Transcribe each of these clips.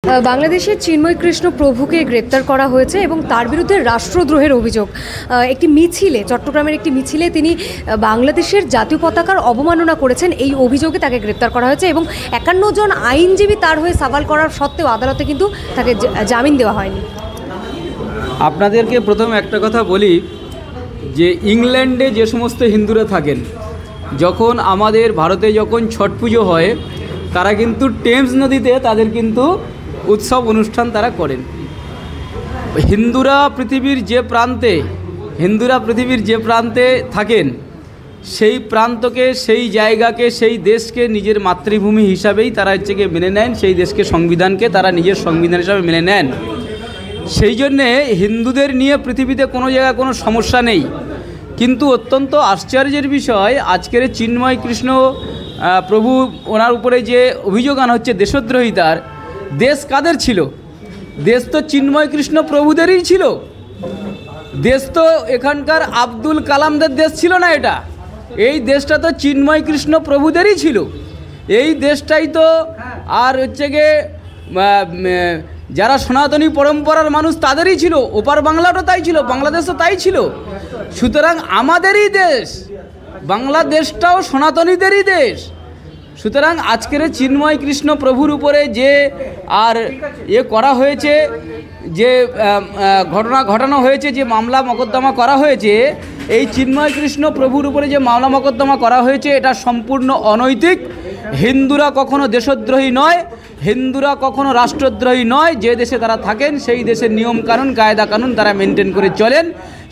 বাংলাদেশের চিন্ময় কৃষ্ণ প্রভুকে গ্রেপ্তার করা হয়েছে এবং তার বিরুদ্ধে রাষ্ট্রদ্রোহের অভিযোগ। একটি মিছিলে, চট্টগ্রামের একটি মিছিলে তিনি বাংলাদেশের জাতীয় পতাকার অবমাননা করেছেন, এই অভিযোগে তাকে গ্রেপ্তার করা হয়েছে এবং 51 জন আইনজীবী তার হয়ে সওয়াল করার সত্ত্বেও আদালতে কিন্তু তাকে জামিন দেওয়া হয়নি। আপনাদেরকে প্রথম একটা কথা বলি যে ইংল্যান্ডে যে সমস্ত হিন্দুরা থাকেন, যখন আমাদের ভারতে যখন ছট পুজো হয়, তারা কিন্তু টেমস নদীতে তাদের কিন্তু উৎসব অনুষ্ঠান তারা করেন। হিন্দুরা পৃথিবীর যে প্রান্তে থাকেন, সেই প্রান্তকে, সেই জায়গাকে, সেই দেশকে নিজের মাতৃভূমি হিসাবেই তারা মেনে নেন, সেই দেশকে, সংবিধানকে তারা নিজের সংবিধান হিসাবে মেনে নেন। সেই জন্যে হিন্দুদের নিয়ে পৃথিবীতে কোনো জায়গায় কোনো সমস্যা নেই। কিন্তু অত্যন্ত আশ্চর্যের বিষয়, আজকের চিন্ময় কৃষ্ণ প্রভু, ওনার উপরে যে অভিযোগ আনা হচ্ছে দেশদ্রোহিতার, দেশ কাদের ছিল? দেশ তো চিন্ময় কৃষ্ণ প্রভুদেরই ছিল। দেশ তো এখানকার আব্দুল কালামদের দেশ ছিল না। এই দেশটা তো চিন্ময় কৃষ্ণ প্রভুদেরই ছিল। এই দেশটাই তো আর যারা সনাতনী পরম্পরার মানুষ তাদেরই ছিল। ওপার বাংলাটা তাই ছিল, বাংলাদেশও তাই ছিল। সুতরাং আমাদেরই দেশ, বাংলাদেশটাও সনাতনীদেরই দেশ। সুতরাং আজকের চিন্ময় কৃষ্ণ প্রভুর উপরে যে করা হয়েছে, যে ঘটনা ঘটানো হয়েছে, যে মামলা মোকদ্দমা করা হয়েছে, এই চিন্ময় কৃষ্ণ প্রভুর উপরে যে মামলা মোকদ্দমা করা হয়েছে, এটা সম্পূর্ণ অনৈতিক। হিন্দুরা কখনো দেশদ্রোহী নয়, হিন্দুরা কখনো রাষ্ট্রদ্রোহী নয়। যে দেশে তারা থাকেন সেই দেশের নিয়মকানুন, কায়দা কানুন তারা মেনটেন করে চলেন।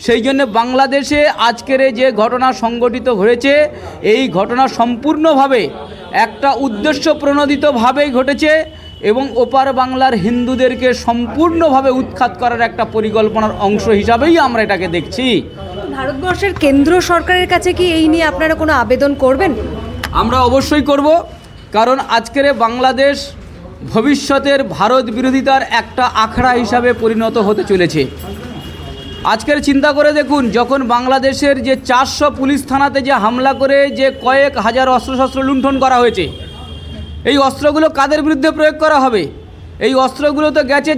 সেই জন্য বাংলাদেশে আজকের যে ঘটনা সংঘটিত হয়েছে, এই ঘটনা সম্পূর্ণভাবে একটা উদ্দেশ্য প্রণোদিতভাবেই ঘটেছে এবং ওপার বাংলার হিন্দুদেরকে সম্পূর্ণভাবে উৎখাত করার একটা পরিকল্পনার অংশ হিসাবেই আমরা এটাকে দেখছি। ভারতবর্ষের কেন্দ্র সরকারের কাছে কি এই নিয়ে আপনারা কোনো আবেদন করবেন? আমরা অবশ্যই করব, কারণ আজকের বাংলাদেশ ভবিষ্যতের ভারত বিরোধিতার একটা আখড়া হিসাবে পরিণত হতে চলেছে। আজকের চিন্তা করে দেখুন, যখন বাংলাদেশের যে 400 পুলিশ থানাতে যে হামলা করে যে কয়েক হাজার অস্ত্রশস্ত্র লুণ্ঠন করা হয়েছে, এই অস্ত্রগুলো কাদের বিরুদ্ধে প্রয়োগ করা হবে? এই অস্ত্রগুলো তো গেছে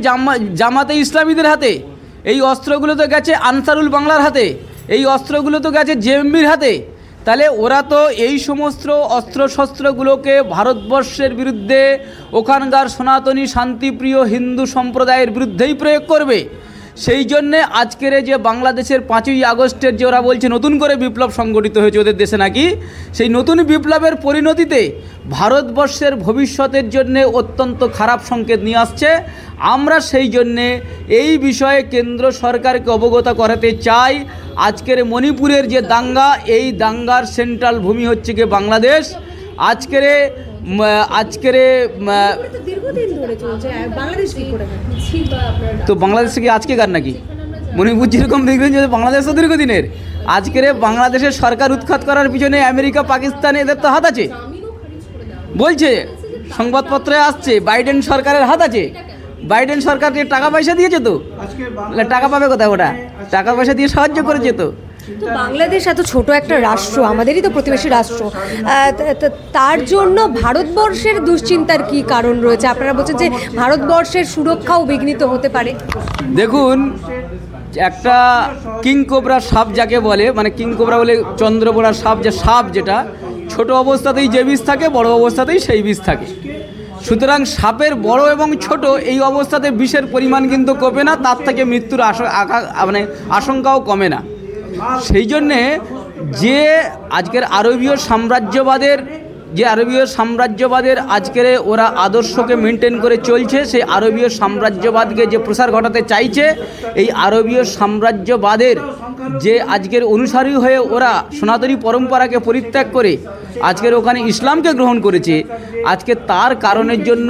জামাতে ইসলামীদের হাতে, এই অস্ত্রগুলো তো গেছে আনসারুল বাংলার হাতে, এই অস্ত্রগুলো তো গেছে জেএমবির হাতে। তাহলে ওরা তো এই সমস্ত অস্ত্রশস্ত্রগুলোকে ভারতবর্ষের বিরুদ্ধে, ওখানকার সনাতনী শান্তিপ্রিয় হিন্দু সম্প্রদায়ের বিরুদ্ধেই প্রয়োগ করবে। সেই জন্যে আজকের যে বাংলাদেশের 5ই আগস্টের যে ওরা বলছে নতুন করে বিপ্লব সংগঠিত হয়েছে ওদের দেশে নাকি, সেই নতুন বিপ্লবের পরিণতিতে ভারতবর্ষের ভবিষ্যতের জন্যে অত্যন্ত খারাপ সংকেত নিয়ে আসছে। আমরা সেই জন্যে এই বিষয়ে কেন্দ্র সরকারকে অবগত করাতে চাই। আজকের মণিপুরের যে দাঙ্গা, এই দাঙ্গার সেন্ট্রাল ভূমি হচ্ছে কি বাংলাদেশ। আজকের তো বাংলাদেশ কি আজকেকার নাকি? মণিপুর যেরকম দেখবেন যে বাংলাদেশও দীর্ঘদিনের। আজকের বাংলাদেশের সরকার উৎখাত করার পিছনে আমেরিকা, পাকিস্তান এদের তো হাত আছে বলছে, সংবাদপত্রে আসছে। বাইডেন সরকারের হাত আছে। বাইডেন সরকারকে টাকা পয়সা দিয়েছে, তো টাকা পাবে কোথায়? ওটা টাকা পয়সা দিয়ে সাহায্য করেছে। তো বাংলাদেশ এত ছোট একটা রাষ্ট্র, আমাদেরই তো প্রতিবেশী রাষ্ট্র, তার জন্য ভারতবর্ষের দুশ্চিন্তার কি কারণ রয়েছে? আপনারা বলছেন যে ভারতবর্ষের সুরক্ষাও বিঘ্নিত হতে পারে। দেখুন, একটা কিংকোবরা সাপ যাকে বলে, মানে কিংকোবরা বলে চন্দ্রবোড়া সাপ, যে সাপ যেটা ছোট অবস্থাতেই যে বিষ থাকে, বড় অবস্থাতেই সেই বিষ থাকে। সুতরাং সাপের বড় এবং ছোট এই অবস্থাতে বিষের পরিমাণ কিন্তু কমে না, তার থেকে মৃত্যুর আশঙ্কাও কমে না। সেই জন্যে যে আজকের আরবীয় সাম্রাজ্যবাদের আজকের ওরা আদর্শকে মেনটেন করে চলছে, সেই আরবীয় সাম্রাজ্যবাদকে যে প্রসার ঘটাতে চাইছে, এই আরবীয় সাম্রাজ্যবাদের যে আজকের অনুসারী হয়ে ওরা সনাতনী পরম্পরাকে পরিত্যাগ করে আজকের ওখানে ইসলামকে গ্রহণ করেছে, আজকে তার কারণের জন্য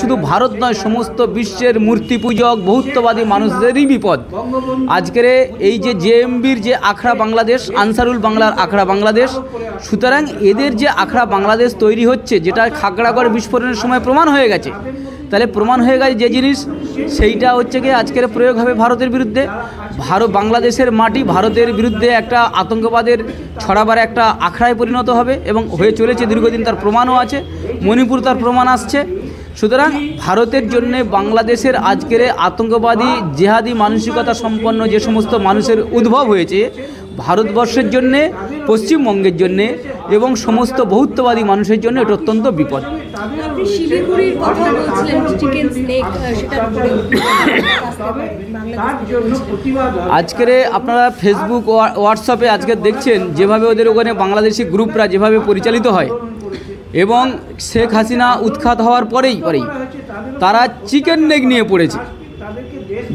শুধু ভারত নয়, সমস্ত বিশ্বের মূর্তি পূজক বহুত্ববাদী মানুষদেরই বিপদ। আজকের এই যে জেএমবির যে আখড়া বাংলাদেশ, আনসারুল বাংলার আখড়া বাংলাদেশ, সুতরাং এদের যে আখড়া বাংলাদেশ তৈরি হচ্ছে, যেটা খাগড়াগড় বিস্ফোরণের সময় প্রমাণ হয়ে গেছে, তাহলে প্রমাণ হয়ে গেছে যে জিনিস, সেইটা হচ্ছে কি আজকের প্রয়োগ হবে ভারতের বিরুদ্ধে। বাংলাদেশের মাটি ভারতের বিরুদ্ধে একটা আতঙ্কবাদের ছড়াবার একটা আখড়ায় পরিণত হবে এবং হয়ে চলেছে দীর্ঘদিন, তার প্রমাণও আছে। মণিপুর তার প্রমাণ আসছে। সুতরাং ভারতের জন্য বাংলাদেশের আজকের আতঙ্কবাদী জেহাদি মানসিকতা সম্পন্ন যে সমস্ত মানুষের উদ্ভব হয়েছে, ভারতবর্ষের জন্যে, পশ্চিমবঙ্গের জন্যে এবং সমস্ত বহুত্ববাদী মানুষের জন্য এটা অত্যন্ত বিপদ। আপনি শিলিগুড়ির কথা বলছিলেন, চিকেন স্নেক, সেটার উপরে আজকের আপনারা ফেসবুক হোয়াটসঅ্যাপে আজকে দেখছেন যেভাবে ওদের ওখানে বাংলাদেশি গ্রুপরা যেভাবে পরিচালিত হয়, এবং শেখ হাসিনা উৎখাত হওয়ার পরেই তারা চিকেন নেক নিয়ে পড়েছে,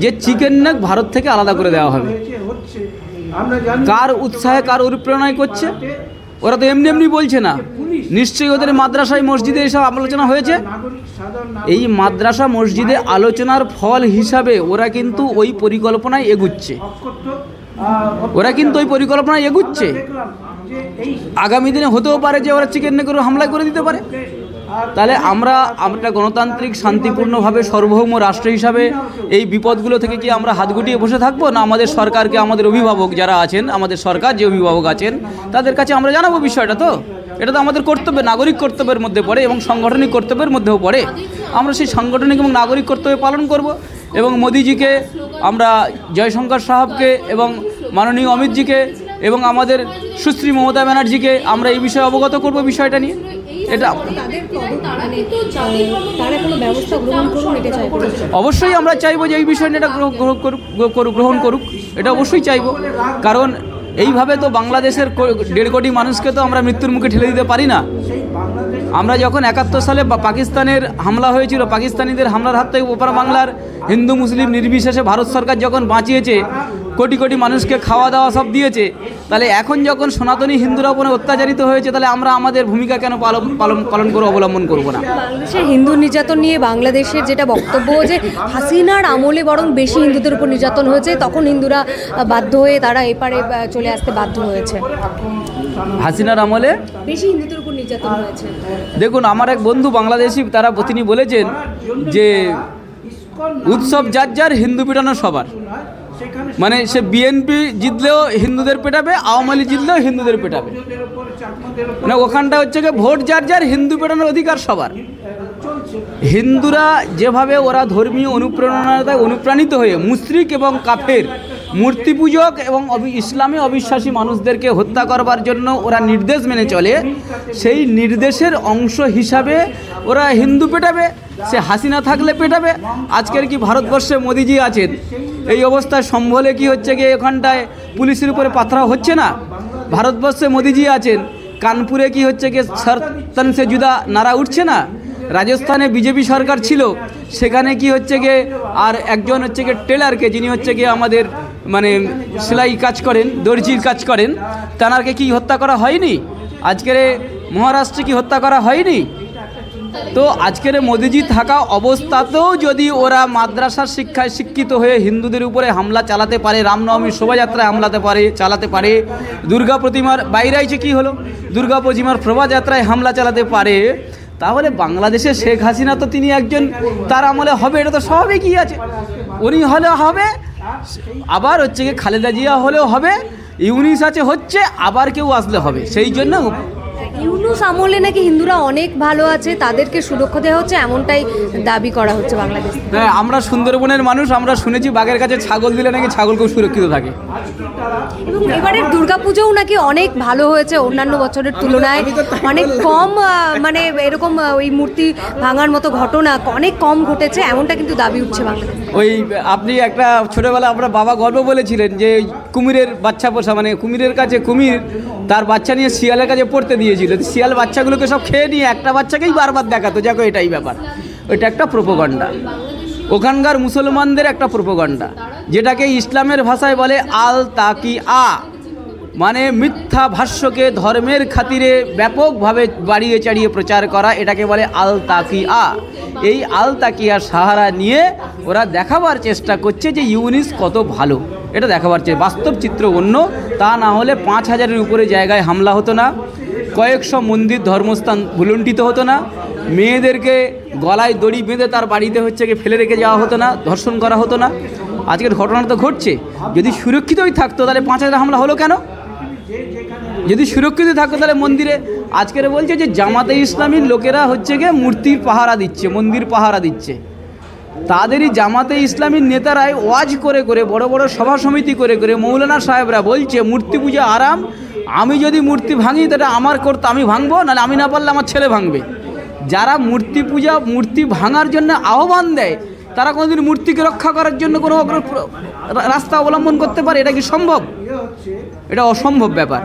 যে চিকেন নেক ভারত থেকে আলাদা করে দেওয়া হবে। কার উৎসাহে, কার অনুপ্রেরণায় করছে? ওরা তো এমনি এমনি বলছে না, নিশ্চয়ই ওদের মাদ্রাসায় মসজিদে এসব আলোচনা হয়েছে। এই মাদ্রাসা মসজিদে আলোচনার ফল হিসাবে ওরা কিন্তু ওই পরিকল্পনায় এগুচ্ছে, আগামী দিনে হতেও পারে যে ওরা চিকেন নেক করে হামলা করে দিতে পারে। তাহলে আমরা গণতান্ত্রিক শান্তিপূর্ণভাবে সার্বভৌম রাষ্ট্র হিসাবে এই বিপদগুলো থেকে কি আমরা হাত গুটিয়ে বসে থাকবো, না আমাদের সরকারকে, আমাদের অভিভাবক যারা আছেন, আমাদের সরকার যে অভিভাবক আছেন তাদের কাছে আমরা জানাবো বিষয়টা? তো এটা তো আমাদের কর্তব্য, নাগরিক কর্তব্যের মধ্যে পড়ে এবং সাংগঠনিক কর্তব্যের মধ্যেও পড়ে। আমরা সেই সাংগঠনিক এবং নাগরিক কর্তব্য পালন করব এবং মোদিজিকে, আমরা জয়শঙ্কর সাহেবকে এবং মাননীয় অমিতজিকে এবং আমাদের সুশ্রী মমতা ব্যানার্জিকে আমরা এই বিষয়ে অবগত করব বিষয়টা নিয়ে। এটা অবশ্যই আমরা চাইবো যে এই বিষয়টা এটা গ্রহণ করুক, এটা অবশ্যই চাইবো। কারণ এইভাবে তো বাংলাদেশের 1.5 কোটি মানুষকে তো আমরা মৃত্যুর মুখে ঠেলে দিতে পারি না। আমরা যখন 71 সালে পাকিস্তানের হামলা হয়েছিল, পাকিস্তানিদের হামলার হাত থেকে ওপার বাংলার হিন্দু মুসলিম নির্বিশেষে ভারত সরকার যখন বাঁচিয়েছে, কোটি কোটি মানুষকে খাওয়া দাওয়া সব দিয়েছে, তাহলে এখন যখন সনাতনী হিন্দুরা উপরে অত্যাচারিত হয়েছে, তাহলে আমরা আমাদের ভূমিকা কেন পালন করে অবলম্বন করব না? বাংলাদেশের হিন্দু নির্যাতন নিয়ে বাংলাদেশের যেটা বক্তব্য, যে হাসিনার আমলে বরং বেশি হিন্দুদের উপর নির্যাতন হয়েছে, তখন হিন্দুরা বাধ্য হয়ে তারা এপারে চলে আসতে বাধ্য হয়েছে। হাসিনার আমলে বেশি হিন্দুদের উপর নির্যাতন হয়েছে। দেখুন, আমার এক বন্ধু বাংলাদেশি, তিনি বলেছেন যে উৎসব যার যার, হিন্দু পিটানো সবার। মানে সে বিএনপি জিতলেও হিন্দুদের পেটাবে, আওয়ামী লীগ জিতলেও হিন্দুদের পেটাবে। মানে ওখানটা হচ্ছে কি ভোট যার যার, হিন্দু পেটানোর অধিকার সবার। হিন্দুরা যেভাবে ওরা ধর্মীয় অনুপ্রাণিত হয়ে মুশরিক এবং কাফের, মূর্তি পূজক এবং ইসলামে অবিশ্বাসী মানুষদেরকে হত্যা করবার জন্য ওরা নির্দেশ মেনে চলে, সেই নির্দেশের অংশ হিসাবে ওরা হিন্দু পেটাবে। সে হাসিনা থাকলে পেটাবে। আজকের কি ভারতবর্ষে মোদিজি আছেন, এই অবস্থায় সম্ভলে কি হচ্ছে গিয়ে এখানটায় পুলিশের উপরে পাথরা হচ্ছে না? ভারতবর্ষে মোদিজি আছেন, কানপুরে কি হচ্ছে গিয়ে সরতন সে জুদা নারা উঠছে না? রাজস্থানে বিজেপি সরকার ছিল, সেখানে কি হচ্ছে গিয়ে আর একজন হচ্ছে গিয়ে টেলারকে, যিনি হচ্ছে গিয়ে আমাদের মানে সেলাই কাজ করেন, দর্জির কাজ করেন, তানারকে কি হত্যা করা হয়নি? আজকের মহারাষ্ট্রে কি হত্যা করা হয়নি? তো আজকের মোদিজি থাকা অবস্থাতেও যদি ওরা মাদ্রাসার শিক্ষায় শিক্ষিত হয়ে হিন্দুদের উপরে হামলা চালাতে পারে, রামনবমীর শোভাযাত্রায় চালাতে পারে, দুর্গা প্রতিমার বাইরে আইছে কি হলো, দুর্গা প্রতিমার শোভাযাত্রায় হামলা চালাতে পারে, তাহলে বাংলাদেশে শেখ হাসিনা তো তিনি একজন, তার আমলে হবে, এটা তো স্বাভাবিকই আছে। উনি হলে হবে, আবার হচ্ছে কি খালেদা জিয়া হলেও হবে, ইউনিস আছে হচ্ছে, আবার কেউ আসলে হবে। সেই জন্য ইউনুস আমলে নাকি হিন্দুরা অনেক ভালো আছে, তাদেরকে সুরক্ষা দেওয়া হচ্ছে, এমনটাই দাবি করা হচ্ছে বাংলাদেশে। হ্যাঁ, আমরা সুন্দরবনের মানুষ, আমরা শুনেছি বাঘের কাছে ছাগল দিলে নাকি ছাগল খুব সুরক্ষিত থাকে। এবং এবারের দুর্গাপুজোও নাকি অনেক ভালো হয়েছে অন্যান্য বছরের তুলনায়, অনেক কম, মানে এরকম ওই মূর্তি ভাঙার মতো ঘটনা অনেক কম ঘটেছে, এমনটা কিন্তু দাবি উঠছে বাংলাদেশে। ওই আপনি একটা ছোটোবেলা আমরা বাবা গল্প বলেছিলেন যে কুমিরের বাচ্চা পোষা, মানে কুমিরের কাছে কুমির তার বাচ্চা নিয়ে শিয়ালের কাছে পড়তে দিয়েছিল, শিয়াল বাচ্চাগুলোকে সব খেয়ে নিয়ে একটা বাচ্চাকেই বারবার দেখাতো, দেখো এটাই ব্যাপার। ওইটা একটা প্রোপাগান্ডা, ওখানকার মুসলমানদের একটা প্রোপাগান্ডা, যেটাকে ইসলামের ভাষায় বলে আল তাকিয়া, মানে মিথ্যা ভাষ্যকে ধর্মের খাতিরে ব্যাপকভাবে বাড়িয়ে চাড়িয়ে প্রচার করা, এটাকে বলে আল তাকিয়া। এই আল তাকিয়ার সাহারা নিয়ে ওরা দেখাবার চেষ্টা করছে যে ইউনিস কত ভালো, এটা দেখাবার চেষ্টা। বাস্তব চিত্র অন্য, তা না হলে 5000-এর উপরে জায়গায় হামলা হতো না, কয়েকশো মন্দির ধর্মস্থান ভুলুণ্ঠিত হতো না, মেয়েদেরকে গলায় দড়ি বেঁধে তার বাড়িতে হচ্ছে গিয়ে ফেলে রেখে যাওয়া হতো না, ধর্ষণ করা হতো না। আজকের ঘটনা তো ঘটছে, যদি সুরক্ষিতই থাকতো তাহলে 5000 হামলা হলো কেন? যদি সুরক্ষিত থাকো তাহলে মন্দিরে। আজকের বলছে যে জামাতে ইসলামীর লোকেরা হচ্ছে গিয়ে মূর্তির পাহারা দিচ্ছে, মন্দির পাহারা দিচ্ছে। তাদেরই জামাতে ইসলামীর নেতারাই ওয়াজ করে করে, বড় বড় সভা সমিতি করে করে মৌলানা সাহেবরা বলছে মূর্তি পূজা আরাম, আমি যদি মূর্তি ভাঙি তাহলে আমার করতে আমি ভাঙবো, নাহলে আমি না পারলে আমার ছেলে ভাঙবে। যারা মূর্তি পূজা, মূর্তি ভাঙার জন্য আহ্বান দেয়, তারা কোনোদিন মূর্তিকে রক্ষা করার জন্য কোনো রাস্তা অবলম্বন করতে পারে? এটা কি সম্ভব? এটা অসম্ভব ব্যাপার।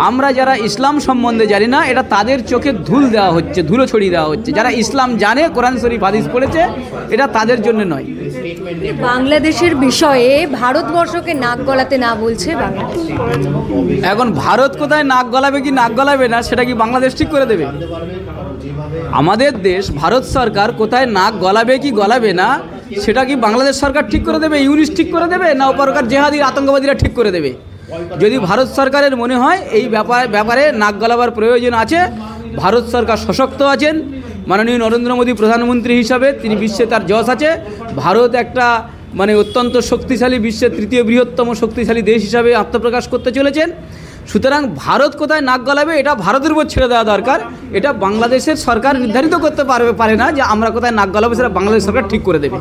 আমরা যারা ইসলাম সম্বন্ধে জানি না, এটা তাদের চোখে ধুল দেওয়া হচ্ছে, ধুলো ছড়িয়ে দেওয়া হচ্ছে। যারা ইসলাম জানে, কোরআন শরীফ হাদিস পড়েছে, এটা তাদের জন্য নয়। বাংলাদেশের বিষয়ে ভারতবর্ষকে নাক গলাতে না বলছে বাংলাদেশ। এখন ভারত কোথায় নাক গলাবে কি নাক গলাবে না, সেটা কি বাংলাদেশ ঠিক করে দেবে? আমাদের দেশ ভারত সরকার কোথায় নাক গলাবে কি গলাবে না, সেটা কি বাংলাদেশ সরকার ঠিক করে দেবে, ইউনিস ঠিক করে দেবে, না ওপরকার জেহাদি আতঙ্কবাদীরা ঠিক করে দেবে? যদি ভারত সরকারের মনে হয় এই ব্যাপারে নাক গলাবার প্রয়োজন আছে, ভারত সরকার সশক্ত আছেন। মাননীয় নরেন্দ্র মোদী প্রধানমন্ত্রী হিসাবে তিনি বিশ্বে তার যশ আছে। ভারত একটা অত্যন্ত শক্তিশালী, বিশ্বের তৃতীয় বৃহত্তম শক্তিশালী দেশ হিসাবে আত্মপ্রকাশ করতে চলেছেন। সুতরাং ভারত কোথায় নাক গলাবে এটা ভারতের উপর ছেড়ে দেওয়া দরকার। এটা বাংলাদেশের সরকার নির্ধারিত করতে পারে না যে আমরা কোথায় নাক গলাবো, সেটা বাংলাদেশ সরকার ঠিক করে দেবে।